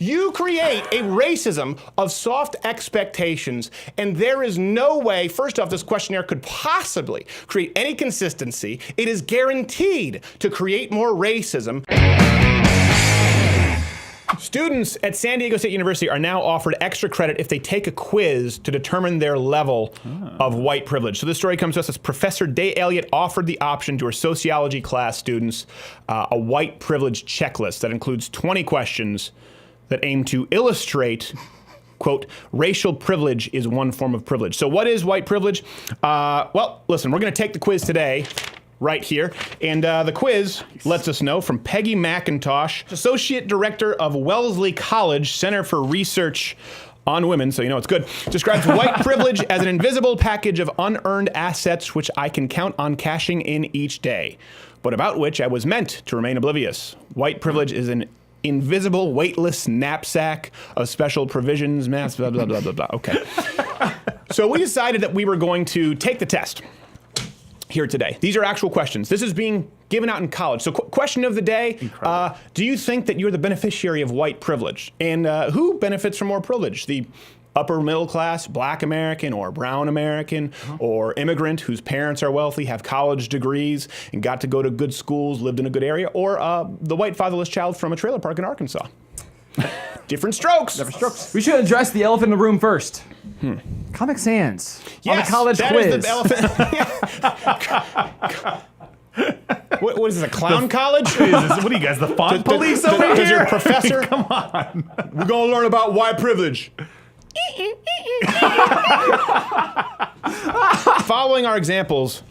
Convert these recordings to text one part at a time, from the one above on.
You create a racism of soft expectations, and there is no way, first off, this questionnaire could possibly create any consistency. It is guaranteed to create more racism. Students at San Diego State University are now offered extra credit if they take a quiz to determine their level of white privilege. So this story comes to us as Professor Day Elliott offered the option to her sociology class students a white privilege checklist that includes 20 questions that aim to illustrate, quote, racial privilege is one form of privilege. So what is white privilege? Well, listen, we're going to take the quiz today. Right here. And the quiz lets us know from Peggy McIntosh, Associate Director of Wellesley College Center for Research on Women, so you know it's good, describes white privilege as an invisible package of unearned assets which I can count on cashing in each day, but about which I was meant to remain oblivious. White privilege is an invisible, weightless knapsack of special provisions, mass, blah, blah, blah, blah, blah. Okay. So we decided that we were going to take the test here today. These are actual questions. This is being given out in college. So question of the day, do you think that you're the beneficiary of white privilege? And who benefits from more privilege? The upper middle class, black American or brown American or immigrant whose parents are wealthy, have college degrees and got to go to good schools, lived in a good area, or the white fatherless child from a trailer park in Arkansas? Different strokes. Different strokes. We should address the elephant in the room first. Comic Sans. Yes, on the college that quiz. Is the elephant. What is this, a clown college? What are you guys, the font police over Does here? your professor? Come on. We're going to learn about white privilege. Following our examples,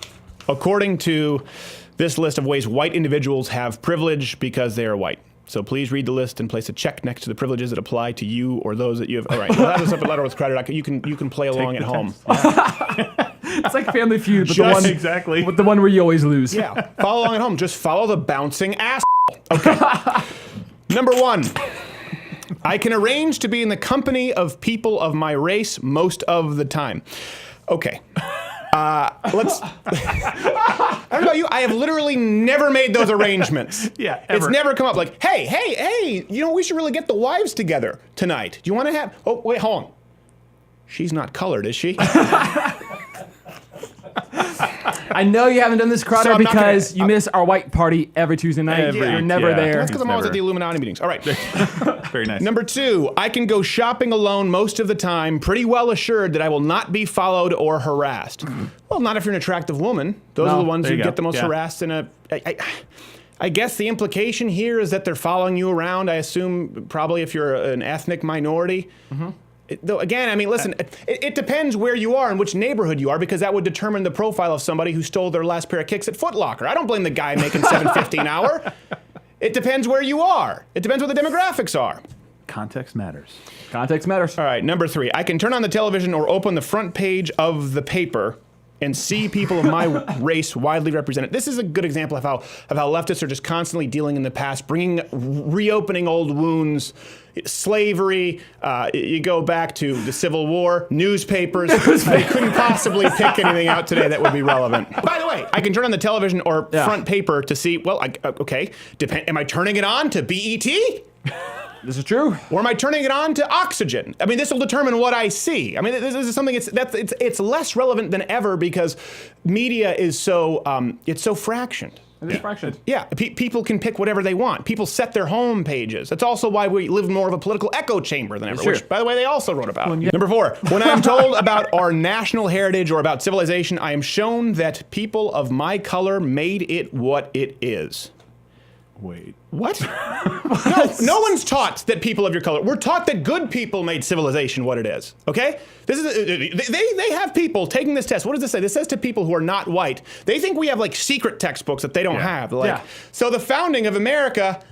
according to this list of ways white individuals have privilege because they are white. So please read the list and place a check next to the privileges that apply to you or those that you have. All right, well, that is up at Letter with Credit. You can play along at home. It's like Family Feud, but Exactly. the one where you always lose. Yeah, follow along at home. Just follow the bouncing ass. Okay. Number 1. I can arrange to be in the company of people of my race most of the time. Okay. Let's. I don't know about you. I have literally never made those arrangements. Yeah, ever. It's never come up like, hey, you know, we should really get the wives together tonight. Do you want to have? Oh, wait, hold on. She's not colored, is she? I know you haven't done this, Crowder, So I'm not because gonna- you miss our white party every Tuesday night. You're never yeah. there. That's because I'm always Never. at the Illuminati meetings. All right. Very nice. Number 2, I can go shopping alone most of the time, pretty well assured that I will not be followed or harassed. Well, not if you're an attractive woman. Those are the ones there who you get go. the most Yeah. harassed. I guess the implication here is that they're following you around. I assume probably if you're an ethnic minority. Though again, I mean, listen, it depends where you are and which neighborhood you are, because that would determine the profile of somebody who stole their last pair of kicks at Foot Locker. I don't blame the guy making $7.50 an hour. It depends where you are. It depends what the demographics are. Context matters. Context matters. All right, number 3. I can turn on the television or open the front page of the paper and see people of my race widely represented. This is a good example of how leftists are just constantly dealing in the past, reopening old wounds, slavery. You go back to the Civil War, newspapers. They couldn't possibly pick anything out today that would be relevant. By the way, I can turn on the television or front paper to see. Well, okay. Am I turning it on to BET? This is true. Or am I turning it on to Oxygen? I mean, this will determine what I see. I mean, this is something it's less relevant than ever because media is so it's so fractioned. It is fractioned. Yeah, people can pick whatever they want. People set their home pages. That's also why we live in more of a political echo chamber than ever, Sure. which, by the way, they also wrote about. Number 4, when I'm told about our national heritage or about civilization, I am shown that people of my color made it what it is. Wait. What? No one's taught that people of your color. We're taught that good people made civilization what it is. Okay? This is they have people taking this test. What does this say? This says to people who are not white. They think we have like secret textbooks that they don't have. Like, so the founding of America,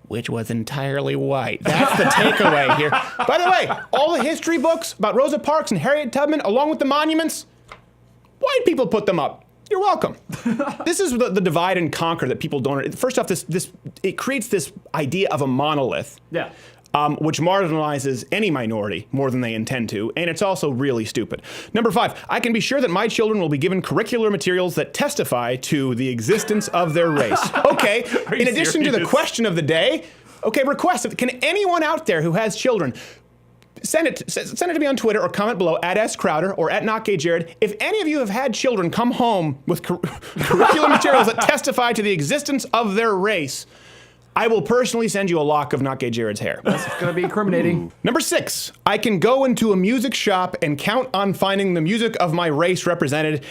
which was entirely white. That's the takeaway here. By the way, all the history books about Rosa Parks and Harriet Tubman, along with the monuments, white people put them up. You're welcome. This is the divide and conquer that people don't. First off, it creates this idea of a monolith, which marginalizes any minority more than they intend to, and it's also really stupid. Number 5, I can be sure that my children will be given curricular materials that testify to the existence of their race. Okay, in addition to the question of the day, Okay, request it. Can anyone out there who has children send it to me on Twitter or comment below at @scrowder or at @NotGayJared. If any of you have had children come home with curriculum materials that testify to the existence of their race, I will personally send you a lock of Not Gay Jared's hair. That's going to be incriminating. Number 6, I can go into a music shop and count on finding the music of my race represented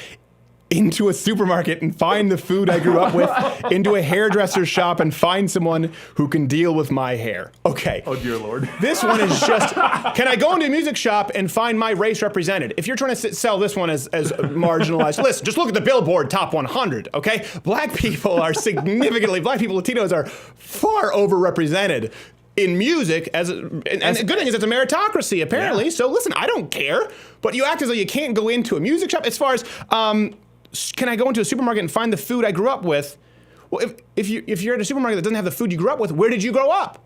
into a supermarket and find the food I grew up with, into a hairdresser's shop and find someone who can deal with my hair. Okay. Oh, dear Lord. This one is just, can I go into a music shop and find my race represented? If you're trying to sell this one as marginalized, listen, just look at the Billboard Top 100, okay? Black people, Latinos are far overrepresented in music, and the good thing is it's a meritocracy, apparently. Yeah. So listen, I don't care, but you act as though you can't go into a music shop. As far as, can I go into a supermarket and find the food I grew up with? Well, if you're at a supermarket that doesn't have the food you grew up with, where did you grow up?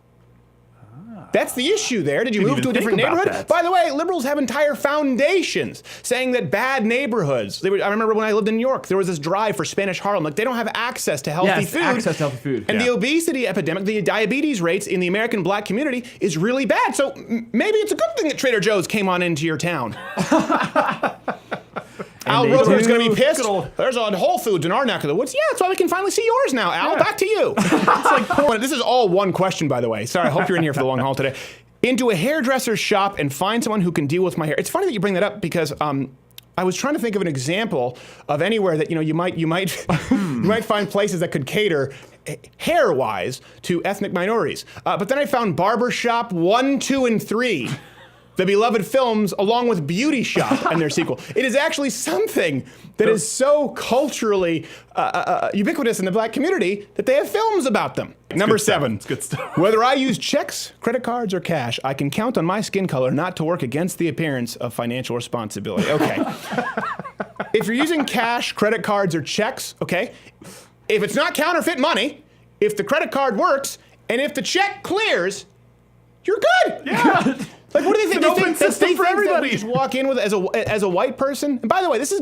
That's the issue there. Did you move to a different neighborhood? By the way, liberals have entire foundations saying that bad neighborhoods. I remember when I lived in New York, there was this drive for Spanish Harlem. Like, they don't have access to healthy food. Access to healthy food. And the obesity epidemic, the diabetes rates in the American black community is really bad. So maybe it's a good thing that Trader Joe's came on into your town. Al Roker's going to be pissed. There's a Whole Foods in our neck of the woods. Yeah, that's why we can finally see yours now, Al. Yeah. Back to you. This is all one question, by the way. Sorry, I hope you're in here for the long haul today. Into a hairdresser's shop and find someone who can deal with my hair. It's funny that you bring that up because I was trying to think of an example of anywhere that you might find places that could cater hair-wise to ethnic minorities. But then I found Barbershop 1, 2, and 3. The beloved films, along with Beauty Shop and their sequel. It is actually something that is so culturally ubiquitous in the black community that they have films about them. Number 7, it's good stuff. Whether I use checks, credit cards, or cash, I can count on my skin color not to work against the appearance of financial responsibility. Okay. If you're using cash, credit cards, or checks, okay, if it's not counterfeit money, if the credit card works, and if the check clears, you're good. Yeah. Like, what do they think? It's an open system for everybody. That we just walk in with as a white person. And by the way, this is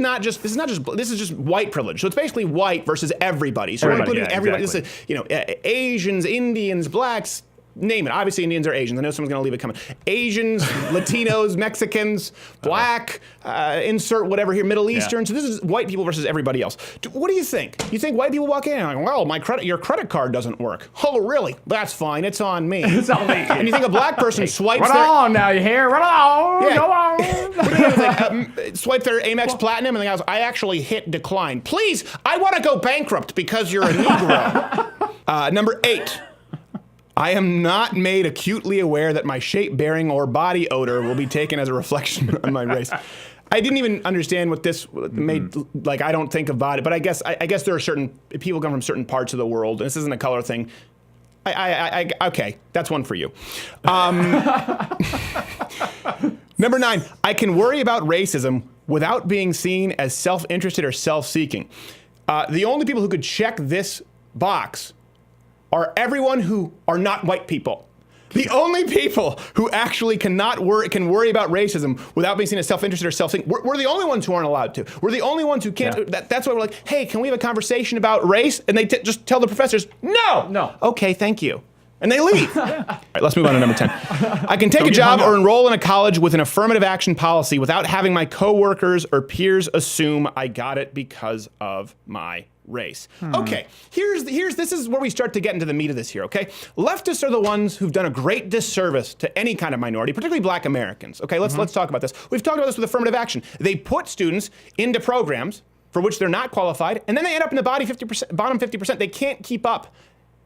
just white privilege. So it's basically white versus everybody. So we're including everybody. Exactly. This is, Asians, Indians, blacks. Name it. Obviously, Indians are Asians. I know someone's going to leave it coming. Asians, Latinos, Mexicans, black, insert whatever here, Middle Eastern. Yeah. So this is white people versus everybody else. What do you think? You think white people walk in and are like, well, your credit card doesn't work. Oh, really? That's fine. It's on me. It's on me. And you think a black person swipes Run on now, you hear? Run on. Yeah. Go on. What do you think? Swipe their Amex Platinum, and the guy goes, I actually hit decline. Please, I want to go bankrupt because you're a Negro. Number 8. I am not made acutely aware that my shape, bearing, or body odor will be taken as a reflection on my race. I didn't even understand what this made. Like, I don't think about it, but I guess there are certain people come from certain parts of the world. And this isn't a color thing. Okay, that's one for you. Number 9, I can worry about racism without being seen as self-interested or self-seeking. The only people who could check this box are everyone who are not white people. The only people who actually can worry about racism without being seen as self-interested or self-seeking. We're the only ones who aren't allowed to. We're the only ones who can't. Yeah. That's why we're like, hey, can we have a conversation about race? And they just tell the professors, no. Okay, thank you. And they leave. All right, let's move on to number 10. I can take a job or enroll in a college with an affirmative action policy without having my coworkers or peers assume I got it because of my race. Okay, this is where we start to get into the meat of this here, okay? Leftists are the ones who've done a great disservice to any kind of minority, particularly black Americans. Okay, let's talk about this. We've talked about this with affirmative action. They put students into programs for which they're not qualified, and then they end up in the bottom 50%. They can't keep up.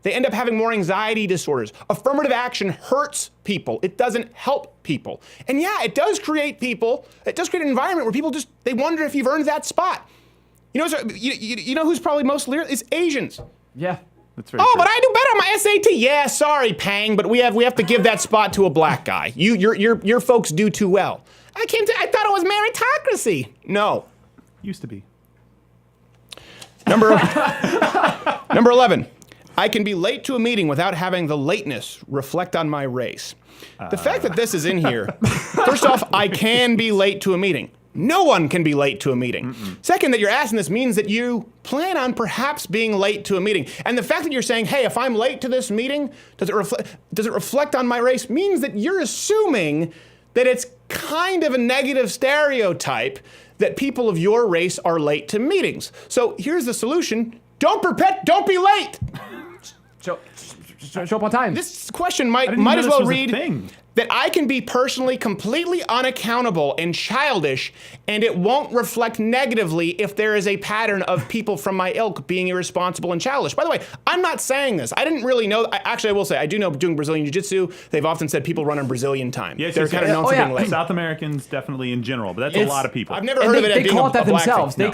They end up having more anxiety disorders. Affirmative action hurts people. It doesn't help people. And yeah, it does create an environment where people they wonder if you've earned that spot. You know who's probably most lyrical is Asians. Yeah. That's very true. But I do better on my SAT. Yeah, sorry, Pang, but we have to give that spot to a black guy. Your folks do too well. I thought it was meritocracy. No. Used to be. Number 11. I can be late to a meeting without having the lateness reflect on my race. The fact that this is in here, first off, I can be late to a meeting. No one can be late to a meeting. Second, that you're asking this means that you plan on perhaps being late to a meeting. And the fact that you're saying, hey, if I'm late to this meeting, does it reflect on my race, means that you're assuming that it's kind of a negative stereotype that people of your race are late to meetings. So here's the solution. Don't be late. Show up on time. This question might didn't even as know well this was a read thing. that I can be personally completely unaccountable and childish, and it won't reflect negatively if there is a pattern of people from my ilk being irresponsible and childish. By the way, I'm not saying this. I didn't really know. Actually, I will say, I do know doing Brazilian Jiu-Jitsu, they've often said people run on Brazilian time. Yes, They're yes, kind of yes. known Oh, for yeah. being late. South Americans definitely in general, but that's a It's- lot of people. I've never And heard of it they as being call a it that black themselves. thing.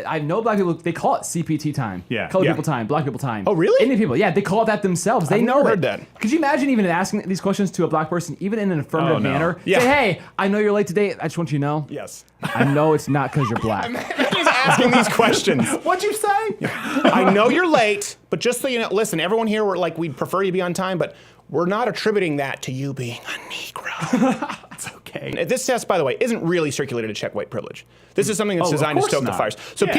I know black people. They call it CPT time. Yeah. Colored Yeah. people time. Black people time. Oh, really? Indian people. Yeah, they call it that themselves. They I've know never it. heard that. Could you imagine even asking these questions to a black person, even in an affirmative Oh, no. manner? Yeah. Say, hey, I know you're late today. I just want you to know. Yes. I know it's not because you're black. He's asking these questions. What'd you say? I know you're late, but just so you know, listen, everyone here, we'd prefer you be on time, but we're not attributing that to you being a Negro. It's okay. This test, by the way, isn't really circulated to check white privilege. This is something that's Oh, of designed to course stoke the not. fires. So Yeah.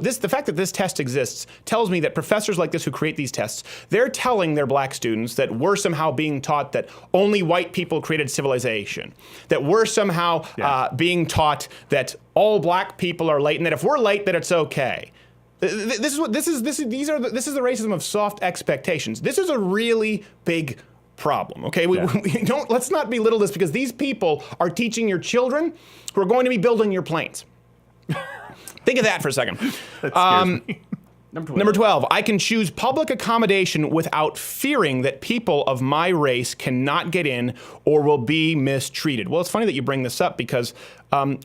the fact that this test exists tells me that professors like this who create these tests, they're telling their black students that we're somehow being taught that only white people created civilization, that we're somehow being taught that all black people are late, and that if we're late, that it's okay. This is the racism of soft expectations. This is a really big problem. Okay, let's not belittle this, because these people are teaching your children who are going to be building your planes. Think of that for a second. That scares me. Number 12, I can choose public accommodation without fearing that people of my race cannot get in or will be mistreated. Well, it's funny that you bring this up, because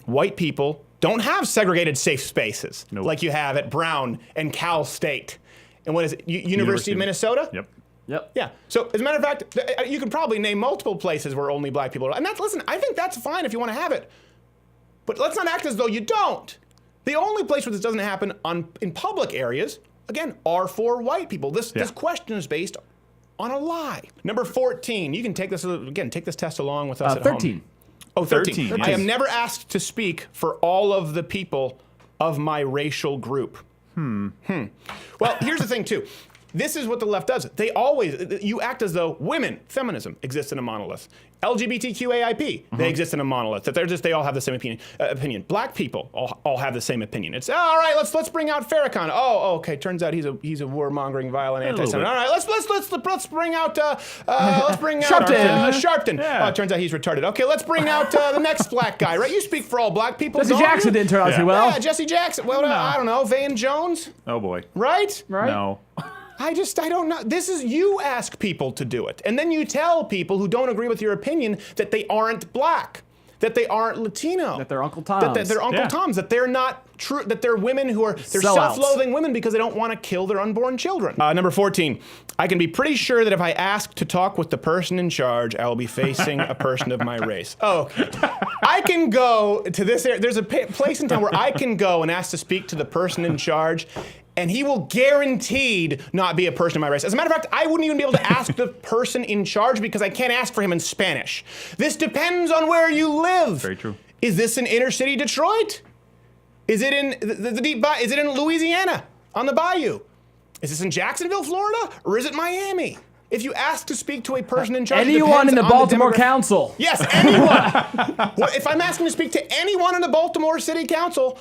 white people don't have segregated safe spaces like you have at Brown and Cal State. And what is it, University of Minnesota? Yep. Yep. Yeah. So as a matter of fact, you could probably name multiple places where only black people are. And listen, I think that's fine if you want to have it. But let's not act as though you don't. The only place where this doesn't happen in public areas, again, are for white people. This question is based on a lie. Number 14, you can take this test along with us at 13. home. Oh, 13. 13, I yes. am never asked to speak for all of the people of my racial group. Well, here's the thing, too. This is what the left does. You act as though women, feminism, exists in a monolith. LGBTQAIP, they exist in a monolith. That they all have the same opinion. Black people all have the same opinion. It's all right. Let's bring out Farrakhan. Oh, okay. Turns out he's a warmongering, violent anti-Semite. All right. Let's bring out Sharpton. Sharpton. Yeah. Oh, turns out he's retarded. Okay. Let's bring out the next black guy. Right? You speak for all black people. Jesse don't Jackson you? didn't turn out too well. Yeah, Jesse Jackson. Well, I don't know. Van Jones. Oh boy. Right? Right? No. I don't know. You ask people to do it. And then you tell people who don't agree with your opinion that they aren't black, that they aren't Latino. That they're Uncle Toms. That they're Uncle Yeah. Toms, that they're not true, that they're women they're Sellouts. self-loathing women because they don't want to kill their unborn children. Number 14, I can be pretty sure that if I ask to talk with the person in charge, I will be facing a person of my race. Oh, okay. I can go to this area. There's a place in town where I can go and ask to speak to the person in charge, and he will guaranteed not be a person of my race. As a matter of fact, I wouldn't even be able to ask the person in charge because I can't ask for him in Spanish. This depends on where you live. Very true. Is this in inner city Detroit? Is it in the deep bayou? Is it in Louisiana on the bayou? Is this in Jacksonville, Florida? Or is it Miami? If you ask to speak to a person in charge, it Anyone in depends the on Baltimore demogra- Council. Yes, anyone. Well, if I'm asking to speak to anyone in the Baltimore City Council,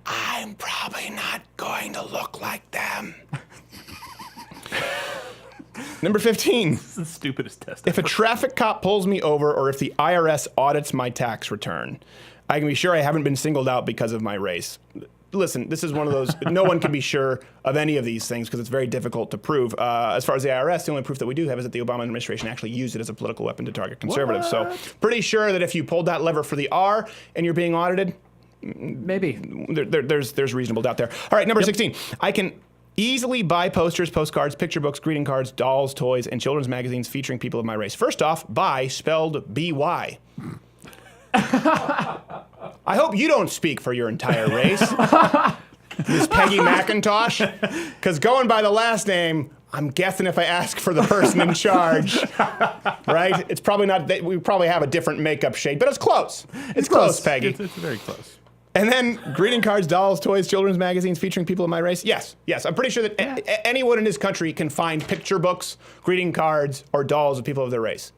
I'm probably not going to look like them. Number 15. This is the stupidest test. If a traffic cop pulls me over or if the IRS audits my tax return, I can be sure I haven't been singled out because of my race. Listen, this is one of those, no one can be sure of any of these things because it's very difficult to prove. As far as the IRS, the only proof that we do have is that the Obama administration actually used it as a political weapon to target conservatives. So pretty sure that if you pulled that lever for the R and you're being audited, Maybe. there's reasonable doubt there. All right, number 16. I can easily buy posters, postcards, picture books, greeting cards, dolls, toys, and children's magazines featuring people of my race. First off, buy spelled B-Y. I hope you don't speak for your entire race, Miss Peggy McIntosh, because going by the last name, I'm guessing if I ask for the person in charge, right? It's probably not. We probably have a different makeup shade, but it's close. It's close, Peggy. It's very close. And then greeting cards, dolls, toys, children's magazines featuring people of my race. Yes. I'm pretty sure that anyone in this country can find picture books, greeting cards, or dolls of people of their race.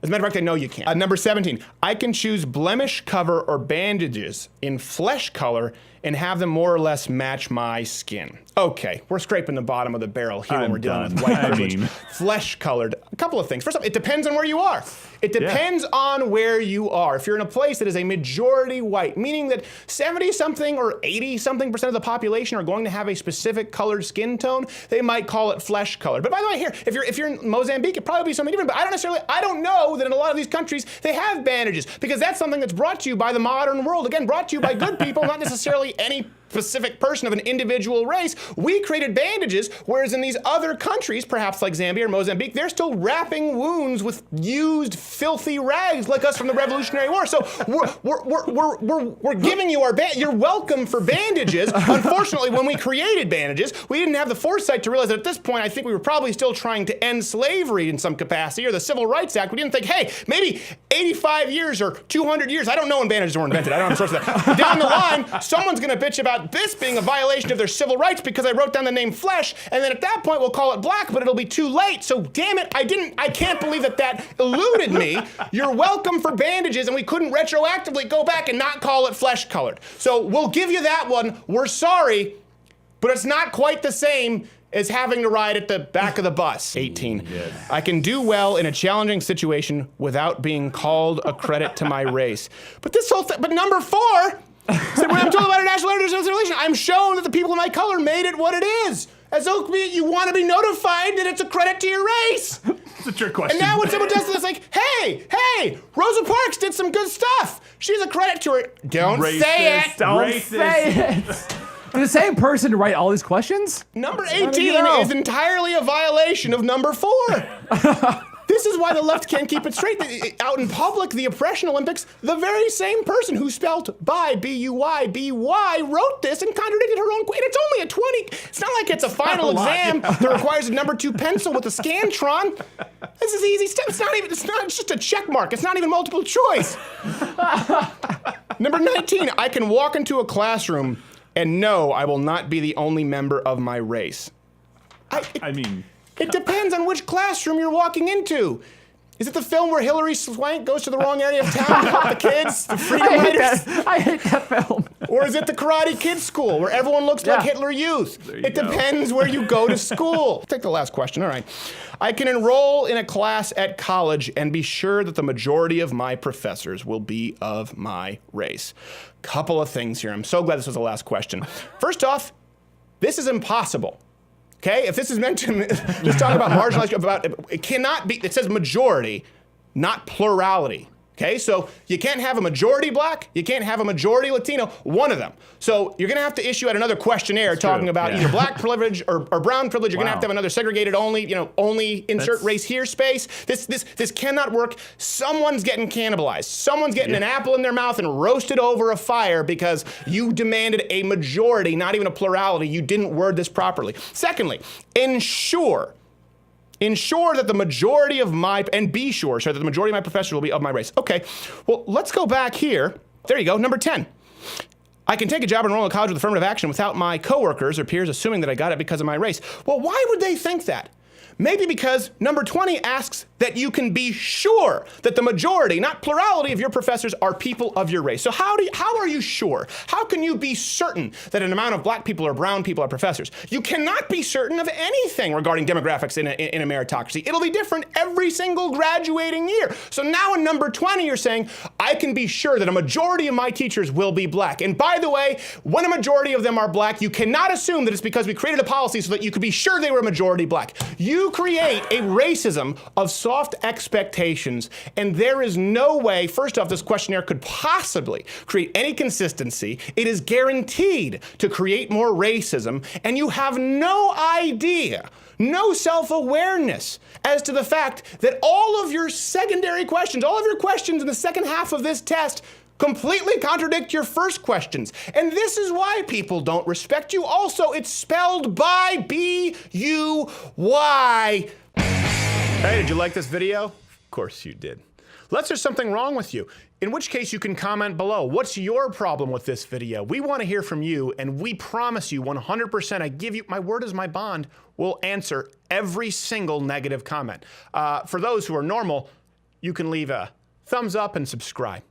As a matter of fact, I know you can. Number 17, I can choose blemish cover or bandages in flesh color and have them more or less match my skin. Okay, we're scraping the bottom of the barrel here when we're dealing with white privilege. Flesh colored. A couple of things. First off, it depends on where you are. It depends on where you are. If you're in a place that is a majority white, meaning that 70-something or 80-something% of the population are going to have a specific colored skin tone, they might call it flesh colored. But by the way, here, if you're in Mozambique, it probably be something different. But I don't know that in a lot of these countries they have bandages, because that's something that's brought to you by the modern world. Again, brought to you by good people, not necessarily any specific person of an individual race. We created bandages, whereas in these other countries, perhaps like Zambia or Mozambique, they're still wrapping wounds with used, filthy rags like us from the Revolutionary War. So we're giving you you're welcome for bandages. Unfortunately, when we created bandages, we didn't have the foresight to realize that at this point, I think we were probably still trying to end slavery in some capacity, or the Civil Rights Act. We didn't think, hey, maybe 85 years or 200 years, I don't know when bandages were invented, I don't have a source of that. Down the line, someone's gonna bitch about this being a violation of their civil rights because I wrote down the name flesh, and then at that point we'll call it black, but it'll be too late. So damn it, I can't believe that eluded me. You're welcome for bandages, and we couldn't retroactively go back and not call it flesh colored. So we'll give you that one. We're sorry, but it's not quite the same as having to ride at the back of the bus. 18. Yes. I can do well in a challenging situation without being called a credit to my race. But this whole thing, but number 4, so when I'm told about international relation, I'm shown that the people of my color made it what it is. As though you want to be notified that it's a credit to your race. It's a trick question. And now when someone does this, it's like, hey, Rosa Parks did some good stuff. She's a credit to her. Don't say it. Don't say it. Did the same person write all these questions? Number 18 is entirely a violation of number 4. This is why the left can't keep it straight. Out in public, the Oppression Olympics, the very same person who spelled by, B-U-Y, wrote this and contradicted her own. And it's only a 20. It's not like it's a final exam that requires a number 2 pencil with a Scantron. This is easy stuff. It's just a check mark. It's not even multiple choice. Number 19, I can walk into a classroom and no, I will not be the only member of my race. It depends on which classroom you're walking into. Is it the film where Hilary Swank goes to the wrong area of town to help the kids, the Freedom Riders? I hate that film. Or is it the Karate Kid School where everyone looks like Hitler Youth? It depends where you go to school. Take the last question, all right. I can enroll in a class at college and be sure that the majority of my professors will be of my race. Couple of things here. I'm so glad this was the last question. First off, this is impossible. Okay, if this is meant to just talk about marginalized, it cannot be, it says majority, not plurality. Okay, so you can't have a majority black, you can't have a majority Latino, one of them. So you're gonna have to issue out another questionnaire talking about either black privilege or brown privilege. You're gonna have to have another segregated only insert race here space. This cannot work. Someone's getting cannibalized. Someone's getting an apple in their mouth and roasted over a fire because you demanded a majority, not even a plurality. You didn't word this properly. Secondly, ensure that the majority of be sure that the majority of my professors will be of my race. Okay, well, let's go back here. There you go, number 10. I can take a job and enroll in college with affirmative action without my coworkers or peers assuming that I got it because of my race. Well, why would they think that? Maybe because number 20 asks that you can be sure that the majority, not plurality, of your professors are people of your race. So how are you sure? How can you be certain that an amount of black people or brown people are professors? You cannot be certain of anything regarding demographics in a meritocracy. It'll be different every single graduating year. So now in number 20, you're saying, I can be sure that a majority of my teachers will be black. And by the way, when a majority of them are black, you cannot assume that it's because we created a policy so that you could be sure they were a majority black. You create a racism of soft expectations, and there is no way, first off, this questionnaire could possibly create any consistency. It is guaranteed to create more racism, and you have no idea, no self-awareness as to the fact that all of your secondary questions, all of your questions in the second half of this test completely contradict your first questions. And this is why people don't respect you. Also, it's spelled by B-U-Y. Hey, did you like this video? Of course you did. Let's there's something wrong with you, in which case you can comment below. What's your problem with this video? We want to hear from you, and we promise you 100%, I give you, my word is my bond, we'll answer every single negative comment. For those who are normal, you can leave a thumbs up and subscribe.